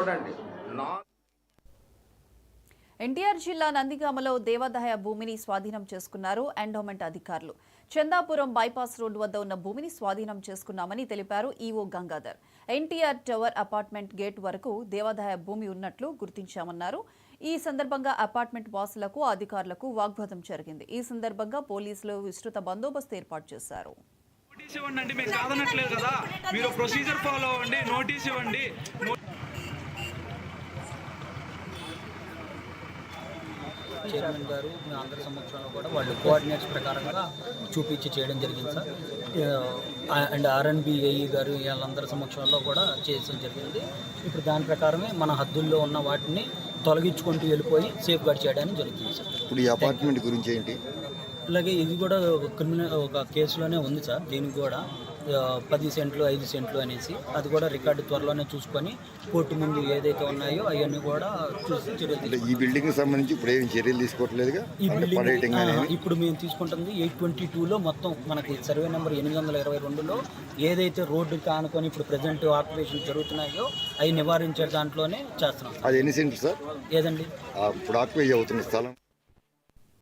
చూడండి ఎన్టీఆర్ జిల్లా నందిగామలో దేవాదాయ భూమిని స్వాధీనం చేసుకున్నారు ఎండోమెంట్ అధికారులు. చందాపురం బైపాస్ రోడ్డు వద్ద ఉన్న భూమిని స్వాధీనం చేసుకున్నామని తెలిపారు EO Gangadhar. NTR tower apartment gate వరకు దేవాదాయ భూమి ఉన్నట్లు గుర్తించామన్నారు. ఈ సందర్భంగా అపార్ట్మెంట్ వాసులకు అధికారులకు వాగ్వాదం జరిగింది. ఈ సందర్భంగా పోలీసులు విస్తృత బందోబస్తు ఏర్పాటు చేశారు. నోటీస్ ఇవ్వండి అండి, మేము కాదనట్లేదు కదా, మీరు ప్రొసీజర్ ఫాలో అవ్వండి, నోటీస్ ఇవ్వండి. చైర్మన్ గారు మీ అందరి సమక్షంలో కూడా వాళ్ళు కోఆర్డినేట్స్ ప్రకారంగా చూపించి చేయడం జరిగింది సార్. అండ్ ఆర్ఎన్బిఏఈ గారు వీళ్ళందరి సమక్షంలో కూడా చేయడం జరిగింది. ఇప్పుడు దాని ప్రకారమే మన హద్దుల్లో ఉన్న వాటిని తొలగించుకుంటూ వెళ్ళిపోయి సేఫ్ గార్డ్ చేయడానికి జరుగుతుంది సార్. ఇప్పుడు ఈ అపార్ట్మెంట్ గురించి ఏంటి? అలాగే ఇది కూడా క్రిమినల్ ఒక కేసులోనే ఉంది సార్. దీనికి కూడా 10 సెంట్లు 5 సెంట్లు అనేసి అది కూడా రికార్డు త్వరలోనే చూసుకొని కోర్టు ముందు ఏదైతే ఉన్నాయో అవన్నీ కూడా చూసి చర్యలు. ఈ బిల్డింగ్ సంబంధించి ఇప్పుడు ఏం చర్యలు తీసుకోవట్లేదుగా? ఈ బిల్డింగ్ ఇప్పుడు మేము తీసుకుంటుంది 822లో మొత్తం మనకి సర్వే నెంబర్ 822లో ఏదైతే రోడ్డు కానుకొని ఇప్పుడు ప్రజెంట్ ఆక్యుపేషన్ జరుగుతున్నాయో అవి నివారించే దాంట్లోనే చేస్తున్నాం. అది ఎన్ని సెంట్లు సార్? ఏదండి ఇప్పుడు ఆక్యుపై అవుతున్న స్థలం